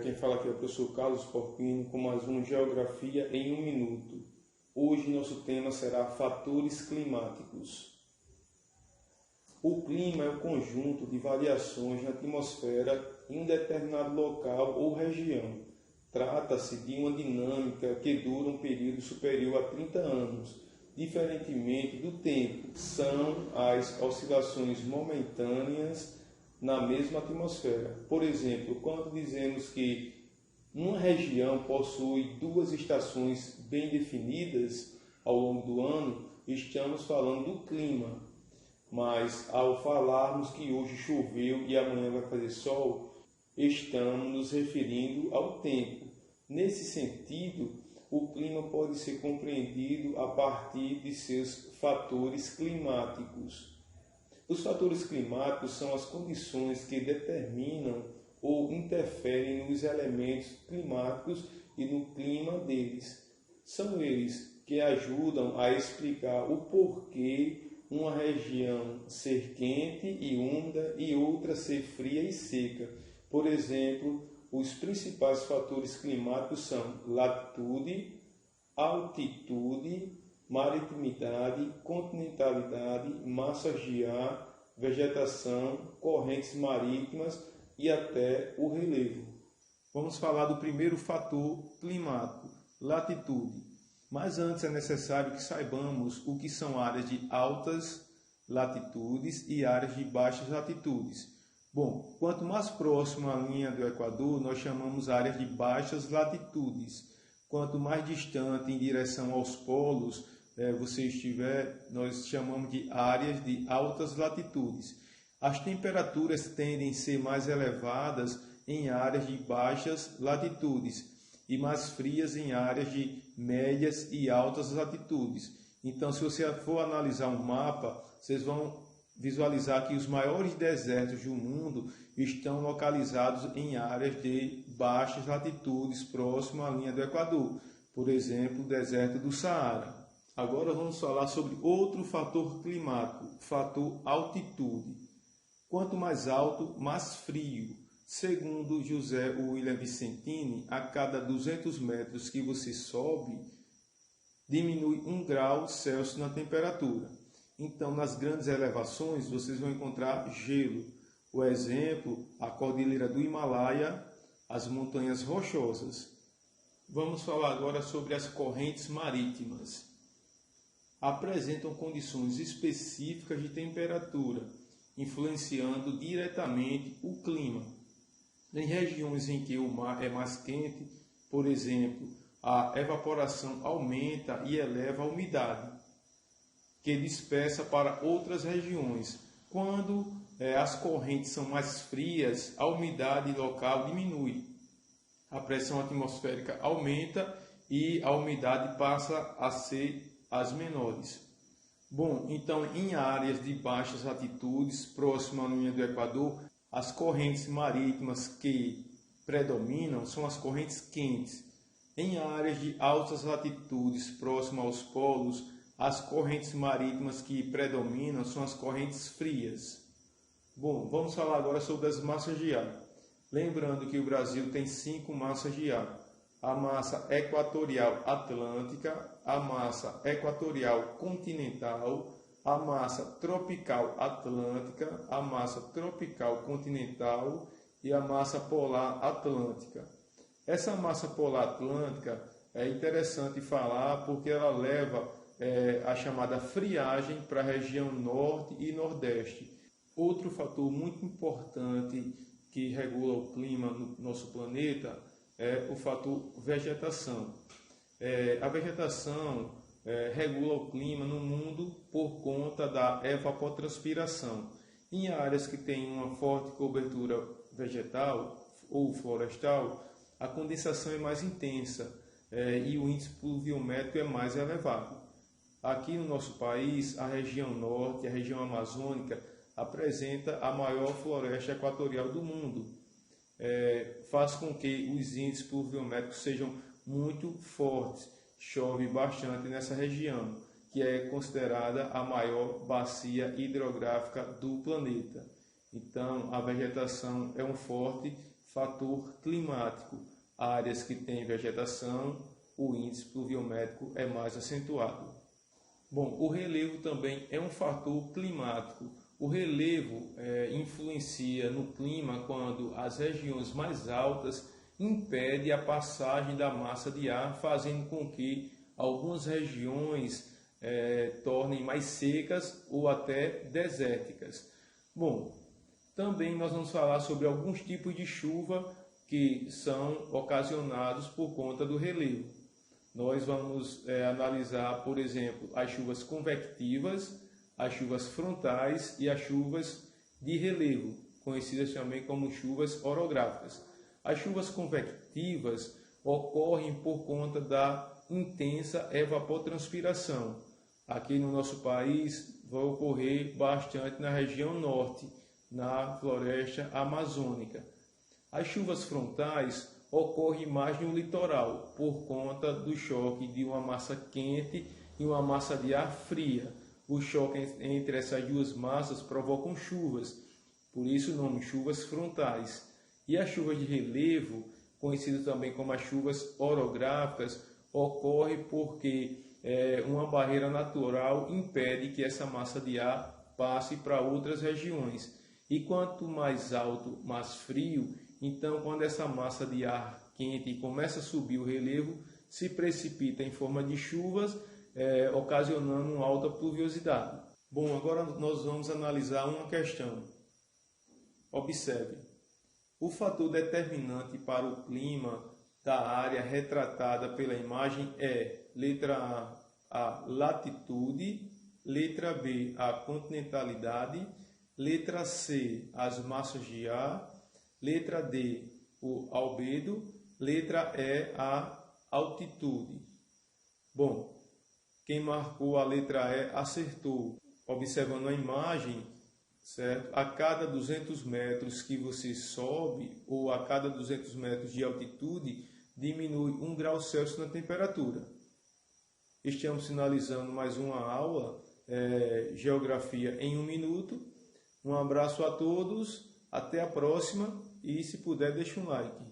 Quem fala aqui é o professor Carlos Porpino com mais um Geografia em 1 minuto. Hoje nosso tema será fatores climáticos. O clima é o conjunto de variações na atmosfera em um determinado local ou região. Trata-se de uma dinâmica que dura um período superior a 30 anos. Diferentemente do tempo, são as oscilações momentâneas na mesma atmosfera. Por exemplo, quando dizemos que uma região possui 2 estações bem definidas ao longo do ano, estamos falando do clima. Mas ao falarmos que hoje choveu e amanhã vai fazer sol, estamos nos referindo ao tempo. Nesse sentido, o clima pode ser compreendido a partir de seus fatores climáticos. Os fatores climáticos são as condições que determinam ou interferem nos elementos climáticos e no clima deles. São eles que ajudam a explicar o porquê uma região ser quente e úmida e outra ser fria e seca. Por exemplo, os principais fatores climáticos são latitude, altitude, maritimidade, continentalidade, massas de ar, vegetação, correntes marítimas e até o relevo. Vamos falar do primeiro fator climático, latitude. Mas antes é necessário que saibamos o que são áreas de altas latitudes e áreas de baixas latitudes. Bom, quanto mais próximo à linha do Equador, nós chamamos áreas de baixas latitudes. Quanto mais distante em direção aos polos você estiver, nós chamamos de áreas de altas latitudes. As temperaturas tendem a ser mais elevadas em áreas de baixas latitudes e mais frias em áreas de médias e altas latitudes. Então, se você for analisar um mapa, vocês vão visualizar que os maiores desertos do mundo estão localizados em áreas de baixas latitudes, próximo à linha do Equador. Por exemplo, o deserto do Saara. Agora vamos falar sobre outro fator climático, fator altitude. Quanto mais alto, mais frio. Segundo José William Vicentini, a cada 200 metros que você sobe, diminui 1 grau Celsius na temperatura. Então, nas grandes elevações, vocês vão encontrar gelo. O exemplo, a Cordilheira do Himalaia, as montanhas rochosas. Vamos falar agora sobre as correntes marítimas. Apresentam condições específicas de temperatura, influenciando diretamente o clima. Em regiões em que o mar é mais quente, por exemplo, a evaporação aumenta e eleva a umidade, que dispersa para outras regiões. Quando as correntes são mais frias, a umidade local diminui. A pressão atmosférica aumenta e a umidade passa a ser as menores. Bom, então em áreas de baixas latitudes, próximo à linha do Equador, as correntes marítimas que predominam são as correntes quentes. Em áreas de altas latitudes, próximo aos polos, as correntes marítimas que predominam são as correntes frias. Bom, vamos falar agora sobre as massas de ar. Lembrando que o Brasil tem 5 massas de ar. A massa equatorial atlântica, a massa equatorial continental, a massa tropical atlântica, a massa tropical continental e a massa polar atlântica. Essa massa polar atlântica é interessante falar porque ela leva a chamada friagem para a região norte e nordeste. Outro fator muito importante que regula o clima no nosso planeta é o fator vegetação. A vegetação regula o clima no mundo por conta da evapotranspiração. Em áreas que têm uma forte cobertura vegetal ou florestal, a condensação é mais intensa e o índice pluviométrico é mais elevado. Aqui no nosso país, a região norte, a região amazônica, apresenta a maior floresta equatorial do mundo. Faz com que os índices pluviométricos sejam muito fortes. Chove bastante nessa região, que é considerada a maior bacia hidrográfica do planeta. Então, a vegetação é um forte fator climático. Áreas que têm vegetação, o índice pluviométrico é mais acentuado. Bom, o relevo também é um fator climático. O relevo influencia no clima quando as regiões mais altas impedem a passagem da massa de ar, fazendo com que algumas regiões tornem mais secas ou até desérticas. Bom, também nós vamos falar sobre alguns tipos de chuva que são ocasionados por conta do relevo. Nós vamos analisar, por exemplo, as chuvas convectivas, as chuvas frontais e as chuvas de relevo, conhecidas também como chuvas orográficas. As chuvas convectivas ocorrem por conta da intensa evapotranspiração. Aqui no nosso país vai ocorrer bastante na região norte, na floresta amazônica. As chuvas frontais ocorrem mais no litoral, por conta do choque de uma massa quente e uma massa de ar fria. O choque entre essas duas massas provocam chuvas, por isso o nome chuvas frontais. E as chuvas de relevo, conhecidas também como as chuvas orográficas, ocorrem porque uma barreira natural impede que essa massa de ar passe para outras regiões. E quanto mais alto, mais frio, então quando essa massa de ar quente começa a subir o relevo, se precipita em forma de chuvas, ocasionando uma alta pluviosidade. Bom, agora nós vamos analisar uma questão. Observe, o fator determinante para o clima da área retratada pela imagem é, letra A latitude, letra B, a continentalidade, letra C, as massas de ar, letra D, o albedo, letra E, a altitude. Bom, quem marcou a letra E acertou. Observando a imagem, certo? A cada 200 metros que você sobe, ou a cada 200 metros de altitude, diminui 1 grau Celsius na temperatura. Estamos finalizando mais uma aula, Geografia em 1 minuto. Um abraço a todos, até a próxima e se puder deixe um like.